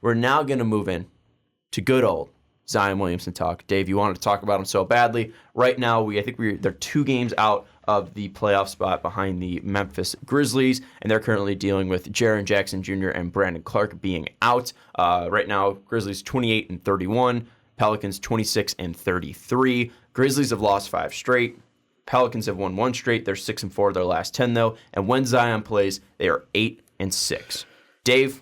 we're now going to move in to good old Zion Williamson talk. Dave, you wanted to talk about him so badly. Right now, they're 2 games out of the playoff spot behind the Memphis Grizzlies, and they're currently dealing with Jaren Jackson Jr. and Brandon Clark being out. Right now, Grizzlies 28-31, Pelicans 26-33. Grizzlies have lost 5 straight. Pelicans have won 1 straight. They're 6-4 their last 10, though. And when Zion plays, they are 8-6. Dave,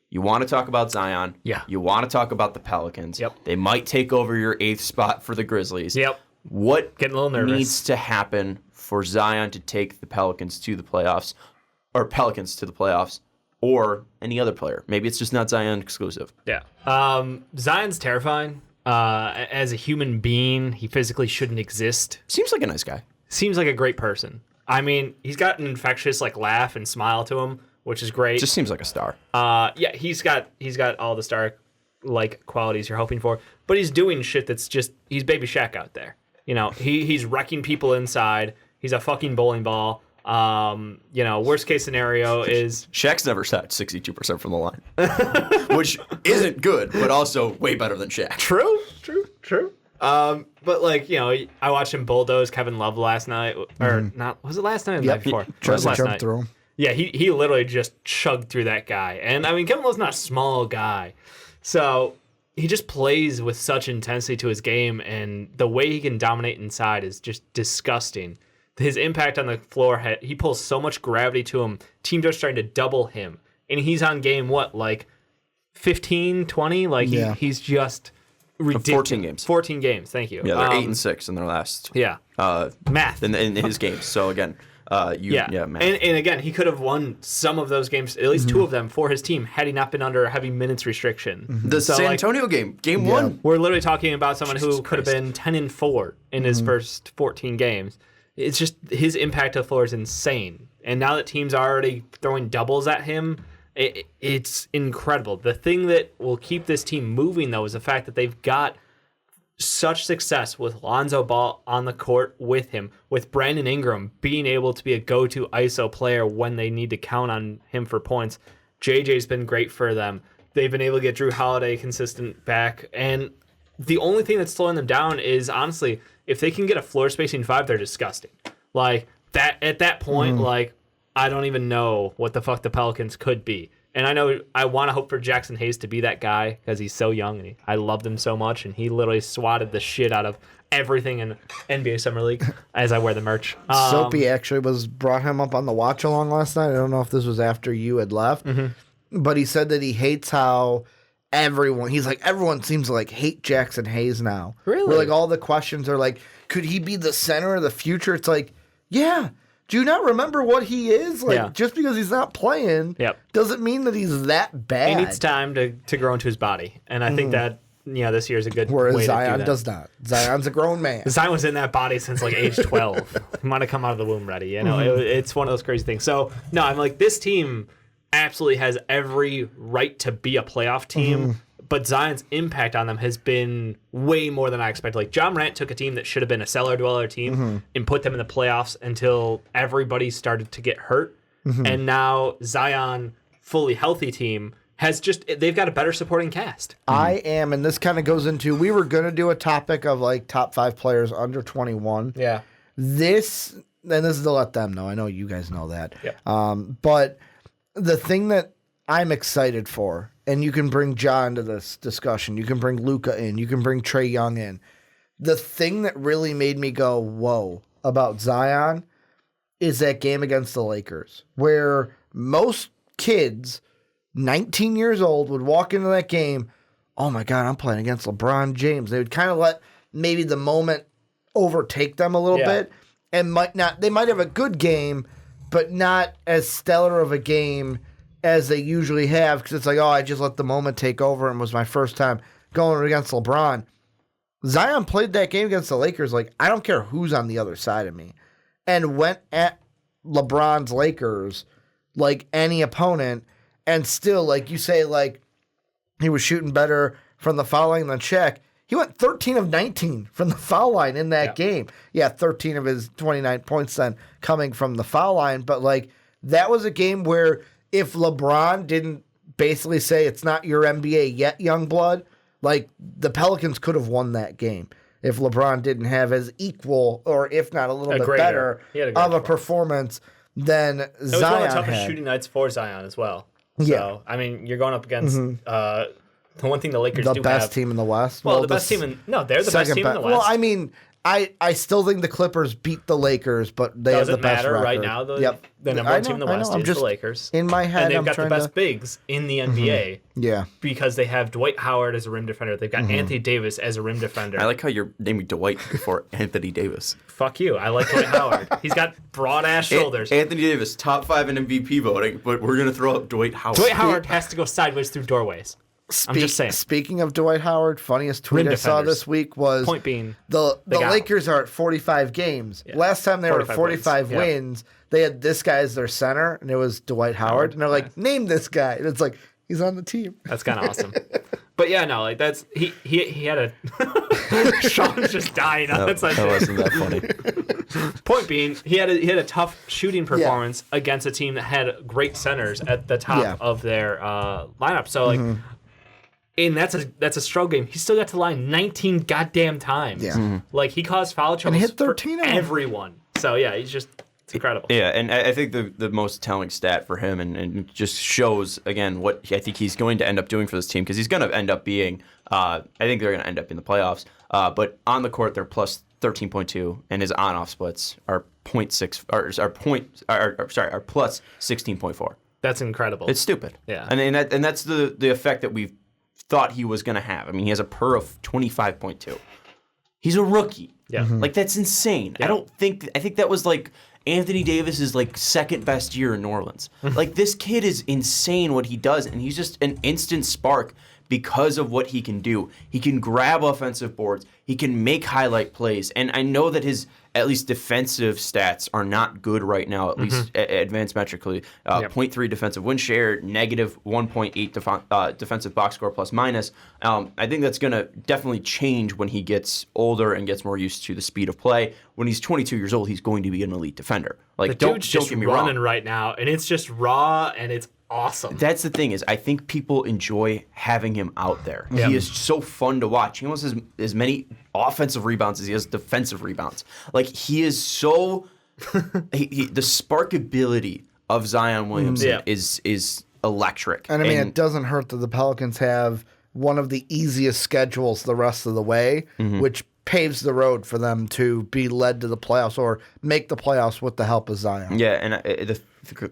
you want to talk about Zion. Yeah. You want to talk about the Pelicans. Yep. They might take over your 8th spot for the Grizzlies. Yep. What Getting a little nervous. needs to happen for Zion to take the Pelicans to the playoffs, or Pelicans to the playoffs, or any other player? Maybe it's just not Zion exclusive. Yeah. Zion's terrifying. As a human being, he physically shouldn't exist. Seems like a nice guy. Seems like a great person. I mean, he's got an infectious laugh and smile to him, which is great. Just seems like a star. Yeah, he's got all the star qualities you're hoping for, but he's doing shit that's just he's Baby Shaq out there. You know, he's wrecking people inside. He's a fucking bowling ball. Worst case scenario is Shaq's never shot 62% from the line, which isn't good, but also way better than Shaq. True. But I watched him bulldoze Kevin Love last night, or not? Was it last night or the night before? It was last night. Through him. Yeah, he literally just chugged through that guy, and I mean Kevin Love's not a small guy, so he just plays with such intensity to his game, and the way he can dominate inside is just disgusting. His impact on the floor, he pulls so much gravity to him. Teams are starting to double him, and he's on game 15, 20? He's just ridiculous. 14 games. 14 games. Thank you. Yeah, they're 8-6 in their last. Yeah. Math in his games. So again, math. And again, he could have won some of those games, at least 2 of them, for his team had he not been under a heavy minutes restriction. The San Antonio game 1. We're literally talking about someone who could have been 10-4 in his first 14 games. It's just his impact to the floor is insane. And now that teams are already throwing doubles at him, it's incredible. The thing that will keep this team moving, though, is the fact that they've got such success with Lonzo Ball on the court with him, with Brandon Ingram being able to be a go-to ISO player when they need to count on him for points. JJ's been great for them. They've been able to get Drew Holiday consistent back. And the only thing that's slowing them down is, honestly, if they can get a floor spacing 5, they're disgusting. At that point, I don't even know what the fuck the Pelicans could be. And I know I want to hope for Jackson Hayes to be that guy because he's so young and I loved him so much, and he literally swatted the shit out of everything in NBA Summer League as I wear the merch. Soapy actually brought him up on the watch along last night. I don't know if this was after you had left, but he said that he hates how everyone seems to hate Jackson Hayes now. Really? Where all the questions are could he be the center of the future? It's yeah. Do you not remember what he is? Just because he's not playing doesn't mean that he's that bad. He needs time to grow into his body. And I think that this year is a good Whereas way Zion to do that. does not. Zion's a grown man. Zion was in that body since age 12. He might have come out of the womb ready. It's one of those crazy things. So, no, I'm this team absolutely has every right to be a playoff team. But Zion's impact on them has been way more than I expected. John Morant took a team that should have been a cellar dweller team and put them in the playoffs until everybody started to get hurt. And now Zion, fully healthy team, they've got a better supporting cast. I am, and this kind of goes into, we were going to do a topic of top 5 players under 21. Yeah. This is to let them know. I know you guys know that. Yeah. But the thing that I'm excited for, and you can bring John to this discussion, you can bring Luka in, you can bring Trae Young in. The thing that really made me go, whoa, about Zion is that game against the Lakers, where most kids, 19 years old, would walk into that game, oh my God, I'm playing against LeBron James. They would kind of let maybe the moment overtake them a little bit, and they might have a good game, but not as stellar of a game as they usually have, because it's I just let the moment take over, and it was my first time going against LeBron. Zion played that game against the Lakers I don't care who's on the other side of me, and went at LeBron's Lakers like any opponent, and still, you say, he was shooting better from the foul line than Shaq. He went 13 of 19 from the foul line in that game. Yeah, 13 of his 29 points then coming from the foul line, but that was a game where if LeBron didn't basically say it's not your NBA yet, young blood. Like, the Pelicans could have won that game if LeBron didn't have as equal, or if not a little bit better, of a performance than Zion had. It was one of the toughest shooting nights for Zion as well. So, I mean, you're going up against the one thing the Lakers do have. The best team in the West. Well, the best team in... No, they're the best team in the West. Well, I mean... I still think the Clippers beat the Lakers, but they have the best record. Doesn't matter right now. The number one team in the West is the Lakers. In my head, and they've got the best bigs in the NBA. Yeah. Because they have Dwight Howard as a rim defender. They've got Anthony Davis as a rim defender. I like how you're naming Dwight before Anthony Davis. Fuck you. I like Dwight Howard. He's got broad-ass shoulders. Anthony Davis, top 5 in MVP voting, but we're going to throw up Dwight Howard. Dwight Howard has to go sideways through doorways. I'm just saying. Speaking of Dwight Howard, funniest tweet I saw this week was point being the Lakers are at 45 games. Yeah. Last time they were at 45 wins, they had this guy as their center, and it was Dwight Howard. And they're like, name this guy. And it's like, he's on the team. That's kind of awesome. But yeah, no, like that's he had a Sean's just dying. That wasn't that funny. Point being, he had a tough shooting performance against a team that had great centers at the top of their lineup. So like. And that's a struggle game. He still got to the line 19 goddamn times. Yeah. Like, he caused foul trouble and hit 13 for everyone. So, yeah, it's incredible. Yeah, and I think the most telling stat for him and just shows, again, what I think he's going to end up doing for this team, because he's going to end up being, I think they're going to end up in the playoffs, but on the court, they're plus 13.2, and his on-off splits are plus 16.4. That's incredible. It's stupid. Yeah. And that's the effect that we've thought he was going to have. I mean, he has a PER of 25.2. He's a rookie. Yeah. Like, that's insane. Yeah. I think that was like Anthony Davis's like second best year in New Orleans. Like, this kid is insane what he does, and he's just an instant spark because of what he can do. He can grab offensive boards. He can make highlight plays. And I know that his at least defensive stats are not good right now, at least advanced metrically. 0.3 defensive win share, negative 1.8 defensive box score plus minus. I think that's going to definitely change when he gets older and gets more used to the speed of play. When he's 22 years old, he's going to be an elite defender. Like, the don't dude's just get me running wrong. right now, and it's just raw, and it's awesome. That's the thing, is I think people enjoy having him out there. Yeah. He is so fun to watch. He almost has as many offensive rebounds as he has defensive rebounds. Like, he is so the sparkability of Zion Williamson is electric. And I mean, it doesn't hurt that the Pelicans have one of the easiest schedules the rest of the way, which paves the road for them to be led to the playoffs or make the playoffs with the help of Zion. Yeah, and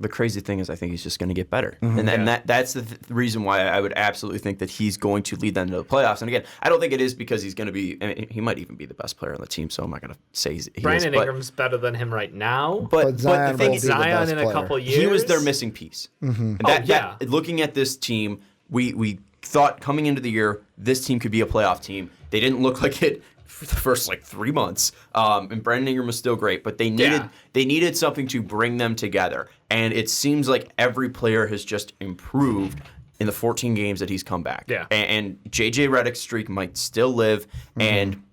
the crazy thing is I think he's just going to get better. And that's the reason why I would absolutely think that he's going to lead them to the playoffs. And again, I don't think it is because he's going to be, I mean, he might even be the best player on the team, so I'm not going to say Brandon Ingram's better than him right now. But the thing is, Zion in a couple years. He was their missing piece. Looking at this team, we thought coming into the year, this team could be a playoff team. They didn't look like it for the first 3 months, and Brandon Ingram was still great, but they needed something to bring them together, and it seems like every player has just improved in the 14 games that he's come back. Yeah. And JJ Redick's streak might still live, and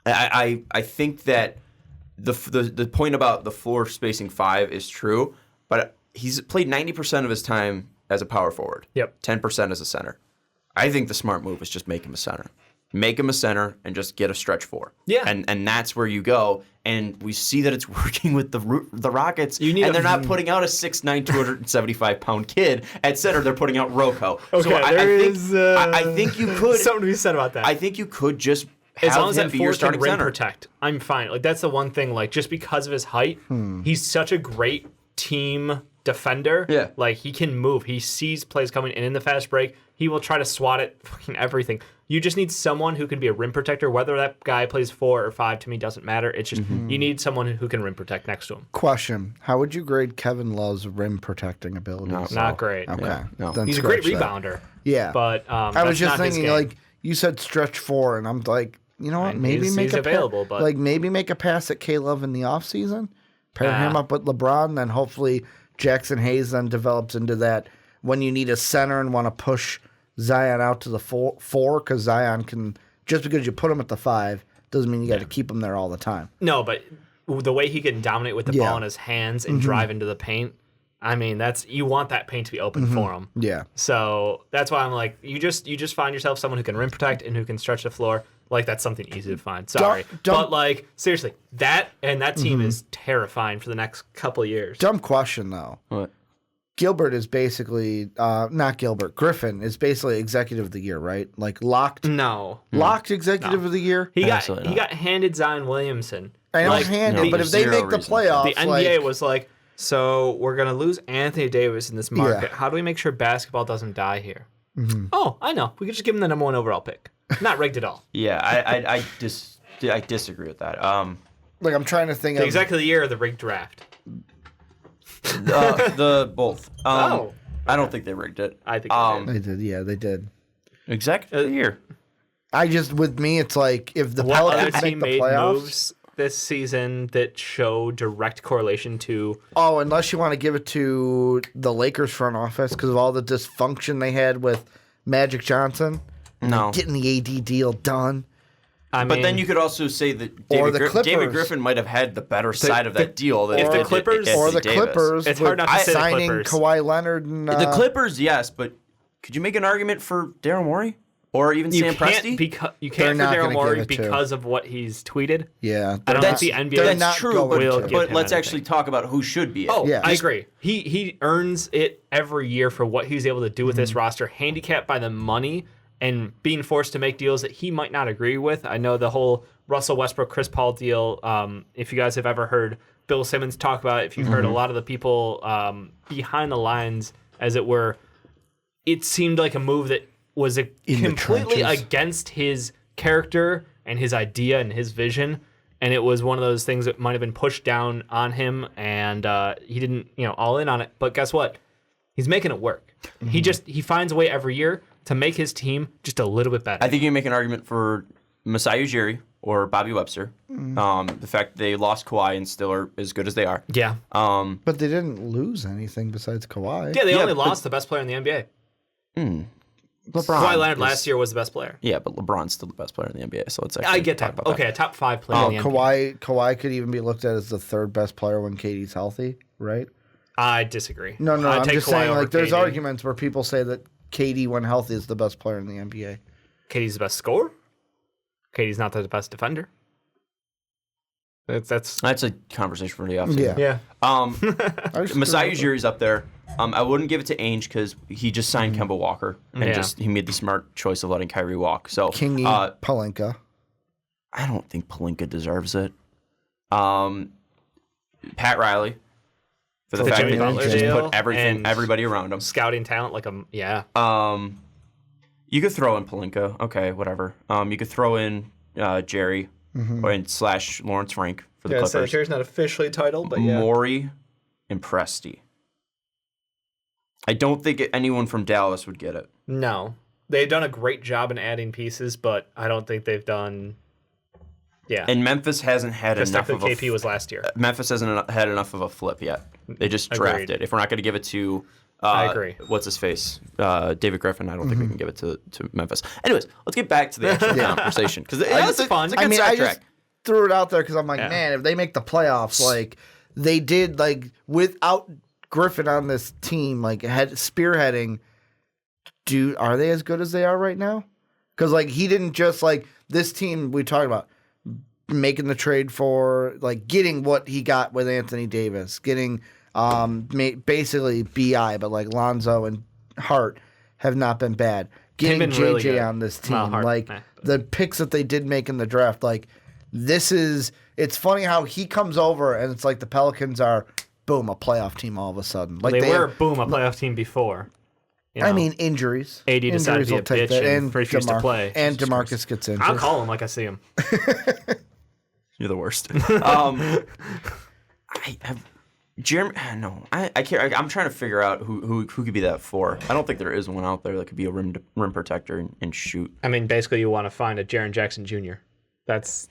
I think that the point about the floor spacing 5 is true, but he's played 90% of his time as a power forward. 10% as a center. I think the smart move is just make him a center. Make him a center and just get a stretch 4. Yeah. And that's where you go. And we see that it's working with the Rockets. And they're not putting out a 6'9", 275-pound kid at center. They're putting out Rocco. Okay, so I think you could. Something to be said about that. I think you could just have as long as him that be your starting rim center. protect, I'm fine. Like, that's the one thing. Like, just because of his height, he's such a great team defender. Yeah. Like, he can move. He sees plays coming, and in the fast break, he will try to swat at fucking everything. You just need someone who can be a rim protector. Whether that guy plays 4 or 5, to me, doesn't matter. It's just you need someone who can rim protect next to him. Question: how would you grade Kevin Love's rim protecting abilities? Not great. Okay. Yeah, no. Then He's a great scratch that. rebounder. Yeah. But I was just thinking, like, you said stretch 4, and I'm like, you know what? Maybe make maybe make a pass at K-Love in the offseason. Pair him up with LeBron, then hopefully Jackson Hayes then develops into that when you need a center and want to push Zion out to the 4, because Zion can, just because you put him at the 5 doesn't mean you got to keep him there all the time. No, but the way he can dominate with the ball in his hands and drive into the paint, I mean, you want that paint to be open for him. Yeah. So that's why I'm like, you just find yourself someone who can rim protect and who can stretch the floor. Like, that's something easy to find. Sorry. But, like, seriously, that team is terrifying for the next couple of years. Dumb question, though. What? Gilbert is basically, not Gilbert, Griffin is basically executive of the year, right? Like, locked? No. Locked executive of the year? He got handed Zion Williamson. I know handed, but if they make the playoffs, the NBA was like, so we're going to lose Anthony Davis in this market. Yeah. How do we make sure basketball doesn't die here? Mm-hmm. Oh, I know. We could just give him the number 1 overall pick. Not rigged at all. Yeah, I disagree with that. Like, I'm trying to think of... Exactly the year of the rigged draft. The both. I don't think they rigged it. I think they did. Yeah, they did. Exactly the year. With me, it's like, if the Pelicans make the playoffs... moves this season that show direct correlation to... Oh, unless you want to give it to the Lakers front office because of all the dysfunction they had with Magic Johnson. No. Getting the AD deal done. But then you could also say that David Griffin might have had the better side of that deal. If the Clippers... It's hard not to say signing the Clippers. Kawhi Leonard and... The Clippers, yes, but could you make an argument for Daryl Morey? Or even Sam Presti? You can't for Daryl Morey because of what he's tweeted. Yeah. I don't think the NBA... That's true, but let's actually talk about who should be it. Oh, yeah. I agree. He earns it every year for what he's able to do with this roster, handicapped by the money and being forced to make deals that he might not agree with. I know the whole Russell Westbrook, Chris Paul deal, if you guys have ever heard Bill Simmons talk about it, if you've heard a lot of the people behind the lines, as it were, it seemed like a move that was completely against his character and his idea and his vision, and it was one of those things that might have been pushed down on him, and he didn't, all in on it. But guess what? He's making it work. He finds a way every year to make his team just a little bit better. I think you can make an argument for Masai Ujiri or Bobby Webster. The fact they lost Kawhi and still are as good as they are. Yeah. But they didn't lose anything besides Kawhi. Yeah, they only lost the best player in the NBA. LeBron. Kawhi Leonard last year was the best player. Yeah, but LeBron's still the best player in the NBA, so let's actually I get that. Okay, a top 5 player in the NBA. Kawhi could even be looked at as the 3rd best player when KD's healthy, right? I disagree. No, I'm just saying, like, there's arguments where people say that KD, when healthy, is the best player in the NBA. KD's the best scorer? KD's not the best defender? That's a conversation for the offseason. Yeah. Masai Ujiri's up there. I wouldn't give it to Ainge because he just signed Kemba Walker and he made the smart choice of letting Kyrie walk. So Pelinka. I don't think Pelinka deserves it. Pat Riley for the fact that he just put everybody around him. Scouting talent you could throw in Pelinka. Okay, whatever. You could throw in Jerry / Lawrence Frank for the Clippers. Jerry's not officially titled, but yeah. Morey and Presti. I don't think anyone from Dallas would get it. No. They've done a great job in adding pieces, but I don't think they've done... Yeah. And Memphis hasn't had enough of KP was last year. Memphis hasn't had enough of a flip yet. They just drafted. If we're not going to give it to... I agree. What's his face? David Griffin. I don't think we can give it to Memphis. Anyways, let's get back to the actual conversation. Because it's fun. It's a good sidetrack. I just threw it out there because I'm like, man, if they make the playoffs, like they did, like without Griffin on this team, like spearheading, are they as good as they are right now? Because like he didn't just like this team we talked about making the trade for like getting what he got with Anthony Davis, getting basically BI, but like Lonzo and Hart have not been bad. Getting JJ really on this team, the picks that they did make in the draft, like it's funny how he comes over and it's like the Pelicans are boom, a playoff team all of a sudden. Like they were a playoff team before. I mean, injuries. AD decided to be a bitch and refused to play. And DeMarcus gets injured. I'll call him like I see him. You're the worst. I have Jeremy. No, I can't. I'm trying to figure out who could be that for. I don't think there is one out there that could be a rim protector and shoot. I mean, basically, you want to find a Jaren Jackson Jr. That's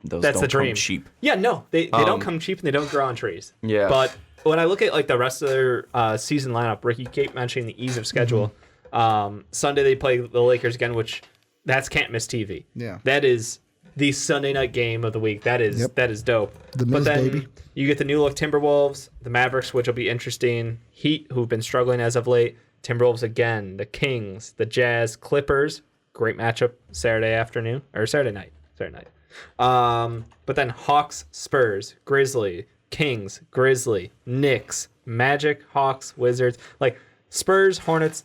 those that's don't the dream. Come cheap. Yeah, no, they don't come cheap and they don't grow on trees. Yeah, but when I look at like the rest of their season lineup, Ricky kept mentioning the ease of schedule. Sunday they play the Lakers again, which that's can't miss TV. Yeah, that is the Sunday night game of the week. That is dope. The but Miz, then baby. you get the new look Timberwolves, the Mavericks, which will be interesting. Heat, who've been struggling as of late. Timberwolves again. The Kings, the Jazz, Clippers. Great matchup Saturday night. But then Hawks, Spurs, Grizzly, Kings, Grizzly, Knicks, Magic, Hawks, Wizards. Like Spurs, Hornets.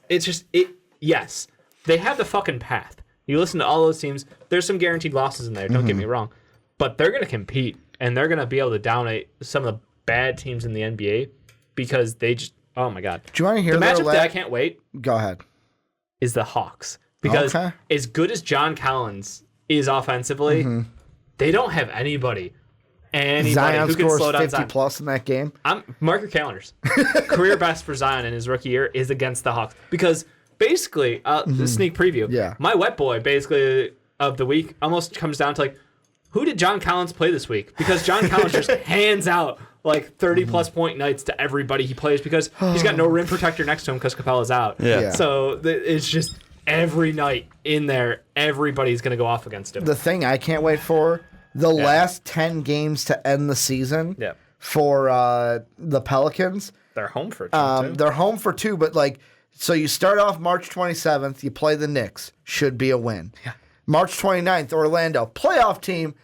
Yes, they have the fucking path. You listen to all those teams. There's some guaranteed losses in there. Don't get me wrong, but they're gonna compete and they're gonna be able to dominate some of the bad teams in the NBA because they just. Oh my god. Do you want to hear the matchup that I can't wait? Go ahead. Is the Hawks because as good as John Collins is offensively, they don't have anybody Zion who can scores slow down 50 Zion. plus in that game. Mark your calendars. Career best for Zion in his rookie year is against the Hawks because basically the sneak preview. Yeah. My wet boy basically of the week almost comes down to like who did John Collins play this week? Because John Collins just hands out like 30 plus point nights to everybody he plays because he's got no rim protector next to him because Capella's out. Yeah. So it's just every night in there, everybody's going to go off against him. The thing I can't wait for, the last 10 games to end the season for the Pelicans. They're home for 2. They're home for 2, but like, so you start off March 27th, you play the Knicks, should be a win. Yeah. March 29th, Orlando, playoff team.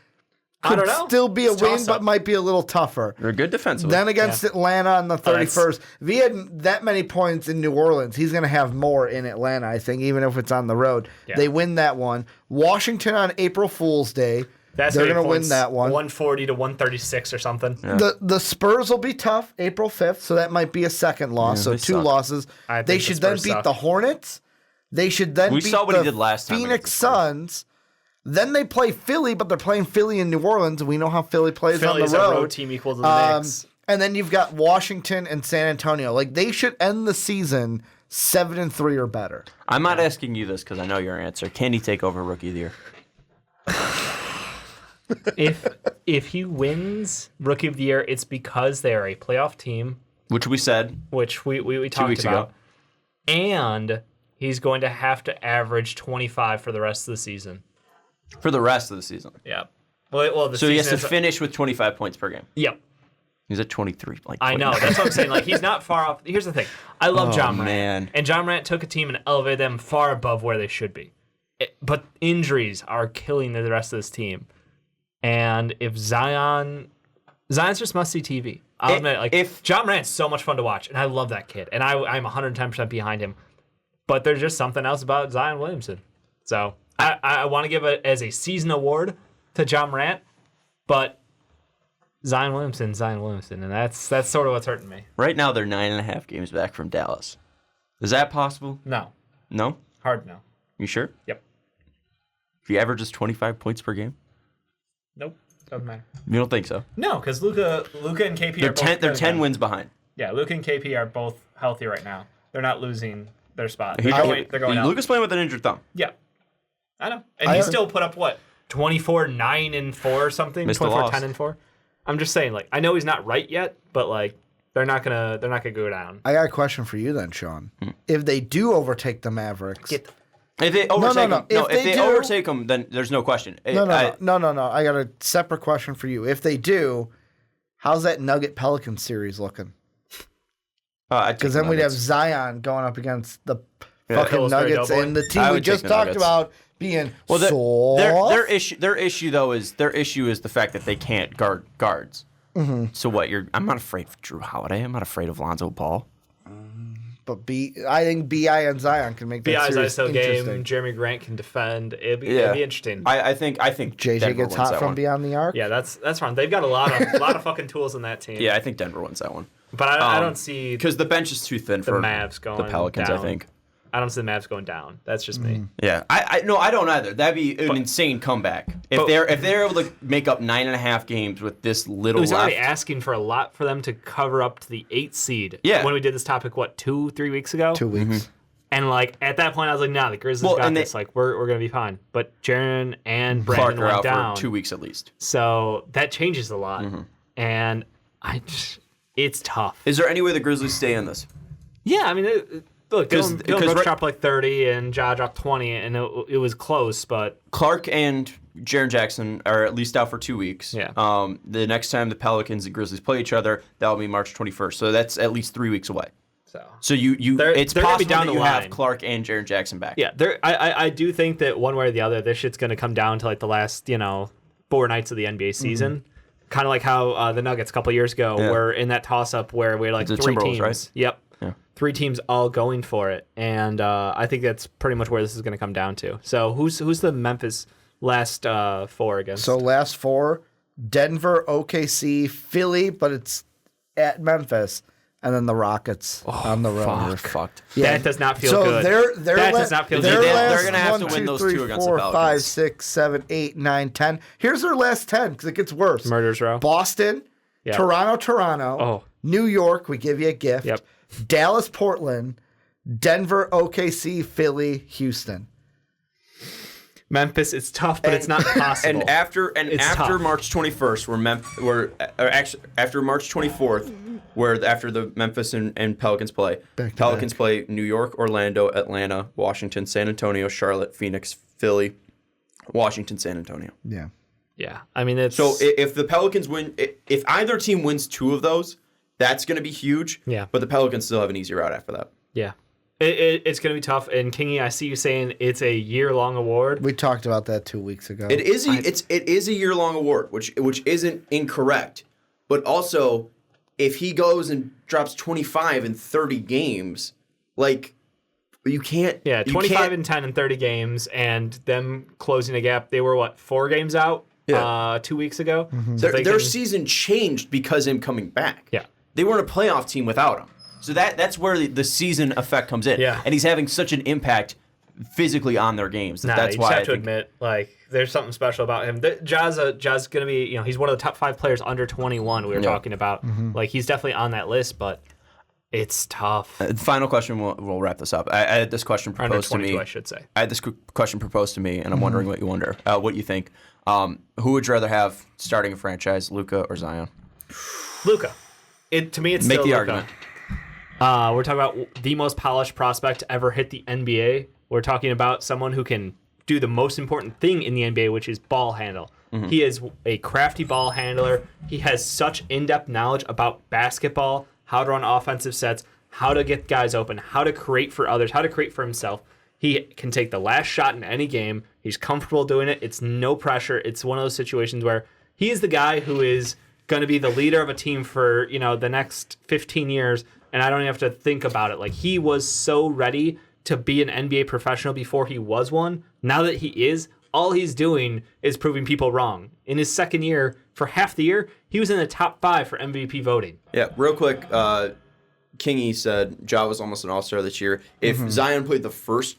I don't know. Still be a win, but might be a little tougher. They're good defensively. Then against Atlanta on the 31st. If he had that many points in New Orleans, he's going to have more in Atlanta, I think, even if it's on the road. Yeah. They win that one. Washington on April Fool's Day. They're going to win that one. 140 to 136 or something. Yeah. The Spurs will be tough April 5th, so that might be a second loss. So 2 losses. They should then beat the Hornets. They should then beat the Phoenix Suns. Then they play Philly, but they're playing Philly in New Orleans, and we know how Philly plays on the road. Philly's a road team equal to the Knicks. And then you've got Washington and San Antonio. Like, they should end the season 7-3 or better. I'm not asking you this because I know your answer. Can he take over Rookie of the Year? If he wins Rookie of the Year, it's because they are a playoff team. Which we said. Which we talked 2 weeks about. Ago. And he's going to have to average 25 for the rest of the season. For the rest of the season. Yeah. Well, so he has to finish with 25 points per game. Yep. He's at 23. Like I know. That's what I'm saying. Like he's not far off. Here's the thing. I love John Morant. Man. And John Morant took a team and elevated them far above where they should be. But injuries are killing the rest of this team. And if Zion's just must-see TV. I'll admit, like if John Morant's so much fun to watch, and I love that kid, and I'm 110% behind him. But there's just something else about Zion Williamson. So I want to give it as a season award to John Morant, but Zion Williamson, and that's sort of what's hurting me. Right now, they're 9.5 games back from Dallas. Is that possible? No. No? Hard no. You sure? Yep. If he averages 25 points per game? Nope. Doesn't matter. You don't think so? No, because Luka and KP they're 10 wins behind. Yeah, Luka and KP are both healthy right now. They're not losing their spot. They're going out. Luka's playing with an injured thumb. Yeah. I know. And he still put up, what, 24-9-4 or something? 24-10-4? I'm just saying, like, I know he's not right yet, but, like, they're not gonna go down. I got a question for you then, Sean. If they do overtake the Mavericks... If they overtake them, if they overtake them, then there's no question. No. I got a separate question for you. If they do, how's that Nugget-Pelican series looking? Because then we'd have Zion going up against the fucking Nuggets and the team we just talked about being their issue though is the fact that they can't guard guards. Mm-hmm. So what? I'm not afraid of Drew Holiday. I'm not afraid of Lonzo Ball. But I think Bi and Zion can make that series interesting. Game. Jeremy Grant can defend. It'd be interesting. I think JJ Denver gets hot from beyond the arc. Yeah, that's fine. They've got a lot of fucking tools in that team. Yeah, I think Denver wins that one. But I don't see because the bench is too thin for Mavs going the Pelicans. Down. I think. I don't see the Mavs going down. That's just me. Yeah, I don't either. That'd be an insane comeback if they're able to make up 9.5 games with this little. It was left. already asking for a lot for them to cover up to the 8th seed. Yeah. When we did this topic, 2-3 weeks ago? 2 weeks. Mm-hmm. And like at that point, I was like, nah, the Grizzlies got this. Like we're gonna be fine. But Jaren and Brandon Clark went down for 2 weeks at least. So that changes a lot, and it's tough. Is there any way the Grizzlies stay in this? Yeah, I mean, Look, Dylan Brooks dropped like 30 and Ja dropped 20, and it was close, but Clark and Jaren Jackson are at least out for 2 weeks. Yeah. The next time the Pelicans and Grizzlies play each other, that will be March 21st. So that's at least 3 weeks away. So it's they're possible down that the you line. have Clark and Jaren Jackson back. Yeah, I do think that one way or the other, this shit's going to come down to like the last 4 nights of the NBA season. Kind of like how the Nuggets a couple years ago were in that toss-up where we had like The 3 Timberwolves, teams. right? Yep. Yeah. 3 teams all going for it, and I think that's pretty much where this is going to come down to. So who's the Memphis last 4 against? So last 4, Denver, OKC, Philly, but it's at Memphis, and then the Rockets on the road. Fucked. Yeah. That does not feel So good. That does not feel good. They're going to have to win those 2 against the 5, Pelicans. 6, 7, 8, 9, 10. Here's their last 10 because it gets worse. Murder's Row. Boston, Yeah. Toronto, Oh. New York, we give you a gift. Yep. Dallas, Portland, Denver, OKC, Philly, Houston. Memphis, it's tough, but it's not possible. And after tough. March 21st, after March 24th, after the Memphis and Pelicans play, Pelicans play New York, Orlando, Atlanta, Washington, San Antonio, Charlotte, Phoenix, Philly, Washington, San Antonio. Yeah. Yeah, I mean it's So if the Pelicans win, if either team wins 2 of those, that's going to be huge. Yeah. But the Pelicans still have an easy route after that. yeah. It's going to be tough. And Kingy, I see you saying it's a year-long award. We talked about that 2 weeks ago. It is a year-long award, which isn't incorrect. But also, if he goes and drops 25 in 30 games, like you can't. Yeah, 25 and 10 in 30 games, and them closing a gap. They were 4 games out 2 weeks ago. Mm-hmm. So Their season changed because of him coming back. Yeah. They weren't a playoff team without him. So that's where the season effect comes in. Yeah. And he's having such an impact physically on their games. That's you why just have to admit, there's something special about him. Ja's going to be, he's one of the top 5 players under 21 we were talking about. Mm-hmm. He's definitely on that list, but it's tough. Final question, we'll wrap this up. I had this question Under proposed to 22, me. I should say. I had this question proposed to me, and I'm wondering what you think. Who would you rather have starting a franchise, Luka or Zion? Luka. To me, it's Make still the Luka. argument. We're talking about the most polished prospect to ever hit the NBA. We're talking about someone who can do the most important thing in the NBA, which is ball handle. Mm-hmm. He is a crafty ball handler. He has such in-depth knowledge about basketball, how to run offensive sets, how to get guys open, how to create for others, how to create for himself. He can take the last shot in any game. He's comfortable doing it. It's no pressure. It's one of those situations where he is the guy who is going to be the leader of a team for, the next 15 years, and I don't even have to think about it. He was so ready to be an NBA professional before he was one. Now that he is, all he's doing is proving people wrong. In his second year, for half the year, he was in the top 5 for MVP voting. Yeah, real quick, Kingy said Ja was almost an all-star this year. If Zion played the first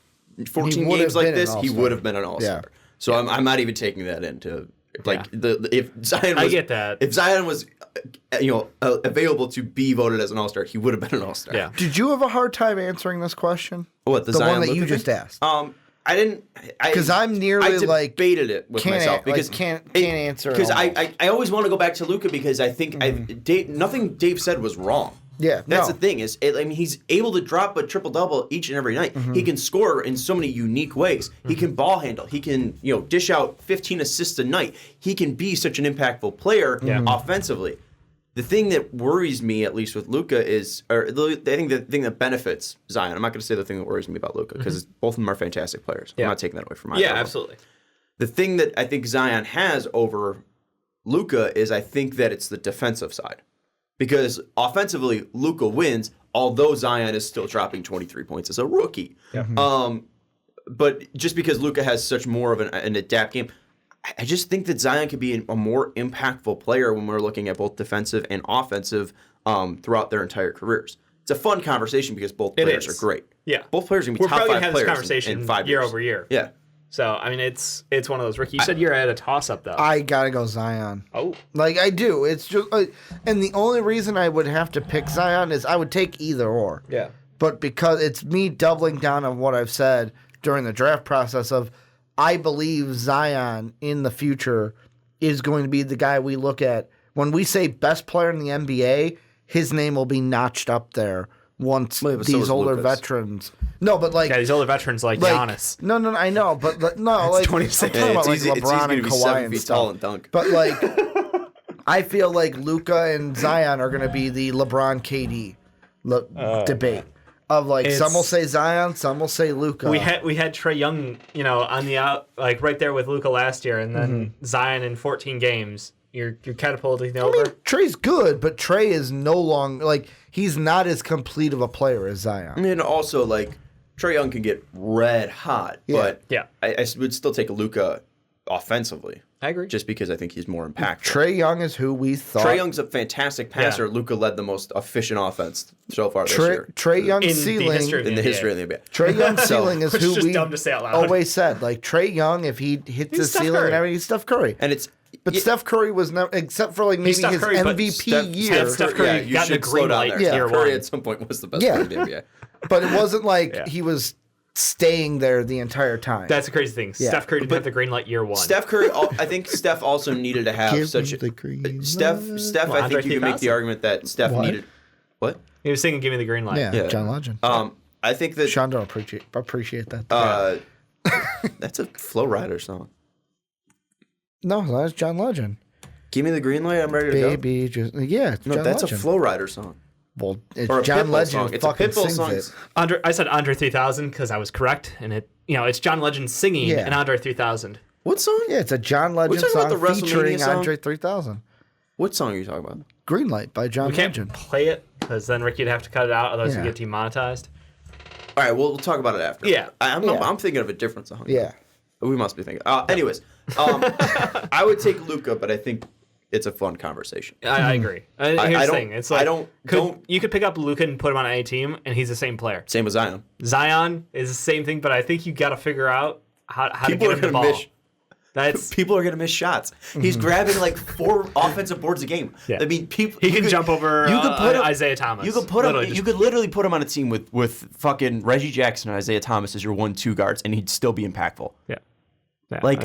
14 games like this, he would have been an all-star. Yeah. So I'm not even taking that into if Zion was, I get that. If Zion was available to be voted as an all-star, he would have been an all-star. Yeah. Did you have a hard time answering this question? What, the one Zion that Luka you thing? just asked? I didn't, because I'm nearly I debated it with myself because can't answer because almost. I always want to go back to Luka because I think nothing Dave said was wrong. Yeah, that's no. the thing he's able to drop a triple-double each and every night. He can score in so many unique ways. He can ball handle. He can dish out 15 assists a night. He can be such an impactful player offensively. The thing that worries me, at least with Luka, I think the thing that benefits Zion. I'm not going to say the thing that worries me about Luka because both of them are fantastic players. I'm not taking that away from either. Yeah, of them. absolutely. The thing that I think Zion has over Luka is I think that it's the defensive side. Because offensively, Luka wins, although Zion is still dropping 23 points as a rookie. Yeah. But just because Luka has such more of an adapt game, I just think that Zion could be a more impactful player when we're looking at both defensive and offensive throughout their entire careers. It's a fun conversation because both players are great. Yeah. Both players are going to be top 5 probably going to have players this conversation in 5 year years. over year. Yeah. So, I mean, it's one of those. Ricky, you said you're at a toss-up, though. I gotta go Zion. Oh. I do. It's just, and the only reason I would have to pick Zion is I would take either or. Yeah. But because it's me doubling down on what I've said during the draft process of, I believe Zion in the future is going to be the guy we look at when we say best player in the NBA. His name will be notched up there once Wait, but so these was older Luka's. veterans. No, but like Yeah, these older veterans like Giannis. No, I know, but no, like 26. I'm talking about like it's easy LeBron to and be Kawhi 7 and feet tall stuff. and dunk. But like, I feel like Luka and Zion are going to be the LeBron KD debate of like some will say Zion, some will say Luka. We had Trae Young, on the out, like right there with Luka last year, and then Zion in 14 games. You're catapulting over. I mean, Trey's good, but Trey is no longer like he's not as complete of a player as Zion. I mean, also like Trae Young can get red hot, but I would still take Luka offensively. I agree. Just because I think he's more impactful. Trey Young is who we thought. Trae Young's a fantastic passer. Yeah. Luka led the most efficient offense so far this year. Trey Young's In the ceiling history of In the history of the NBA. Trey Young's ceiling is Which who is just we dumb to say out loud. always said. Like Trey Young, if he hits He's the Steph ceiling Curry. and everything, he's Steph Curry. And it's But Steph Curry was never, except for like maybe Steph his Curry, but MVP year. Steph Curry you got should the slow green down light there. Yeah. year Curry one. at some point was the best Yeah. player in the NBA. But it wasn't like he was staying there the entire time. That's the crazy thing. Yeah. Steph Curry didn't have the green light year one. Steph Curry, I think Steph also needed to have Give such me the green Steph, light. I Andre think you can make 3000. the argument that Steph What? needed. What? He was singing "Give Me the Green Light." Yeah, John Legend. I think that Sean don't appreciate that. that's a Flow Rider song. No, that's John Legend. Give me the green light. I'm ready to go. Baby, just it's No, John that's Legend. a Flow Rider song. Well, it's Or a John Pitbull Legend song. It's a fucking Pitbull sings song. it. I said Andre 3000 because I was correct, and it's John Legend singing Yeah. an Andre 3000. What song? Yeah, it's a John Legend talking song about the WrestleMania featuring song? Andre 3000. What song are you talking about? Green Light by John We can't Legend. play it because then Ricky'd have to cut it out, otherwise Yeah. we get demonetized. All right, we'll talk about it after. Yeah. I'm thinking of a different song. Yeah. We must be thinking. Anyways, I would take Luka, but I think it's a fun conversation. I agree. Here's I the don't- thing: it's like I don't- you could pick up Luka and put him on any team, and he's the same player. Same with Zion. Zion is the same thing, but I think you got to figure out how to People get are him the gonna ball. miss. That's People are gonna miss shots. He's grabbing like 4 offensive boards a game. Yeah. I mean, people. he can jump over him- Isaiah Thomas. You could put him. Literally You could literally put him on a team with fucking Reggie Jackson and Isaiah Thomas as your 1-2 guards, and he'd still be impactful. Yeah. Like,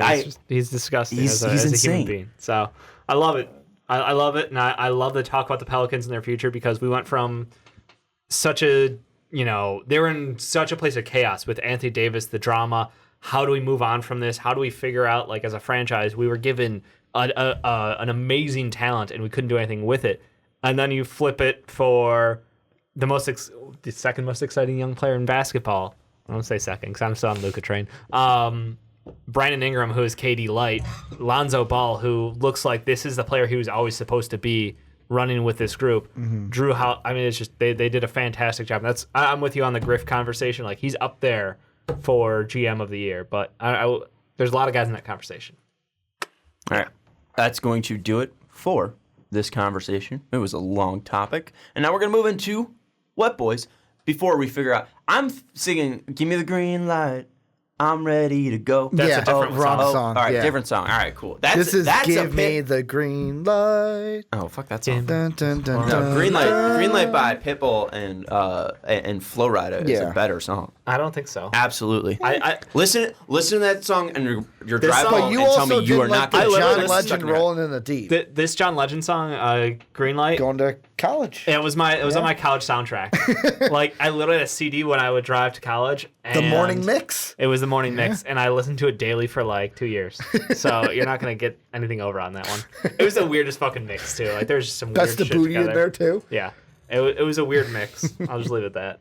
he's disgusting he's as a insane. human being. So I love it. I love it, and I love to talk about the Pelicans and their future because we went from such a they were in such a place of chaos with Anthony Davis, the drama. How do we move on from this? How do we figure out, like, as a franchise, we were given an amazing talent and we couldn't do anything with it, and then you flip it for the second most exciting young player in basketball. I don't say second because I'm still on Luka train. Brandon Ingram, who is KD Light, Lonzo Ball, who looks like this is the player he was always supposed to be running with this group. Drew, it's just they did a fantastic job. I'm with you on the Griff conversation. Like, he's up there for GM of the year, but there's a lot of guys in that conversation. All right, that's going to do it for this conversation. It was a long topic, and now we're gonna move into Wet Boys. Before we figure out, I'm singing "Give Me the Green Light." I'm ready to go. That's a different wrong song. song. All right, yeah. different song. All right, cool. This is that's Give a Me the Green Light. Oh, fuck that song. Dun, dun, dun, No, dun, Green Light dun. by Pitbull and Flow Rida is a better song. I don't think so. Absolutely. I listen to that song and you're driving song- But home you and tell also me you are didn't not like going the to John Legend rolling in the deep. this John Legend song, Green Light. Going to college. It was on my college soundtrack. Like, I literally had a CD when I would drive to college. The morning mix. It was the morning mix, and I listened to it daily for like 2 years. So you're not gonna get anything over on that one. It was the weirdest fucking mix too. Like, there's just some That's weird the shit booty together. in there too. Yeah, it was a weird mix. I'll just leave it at that.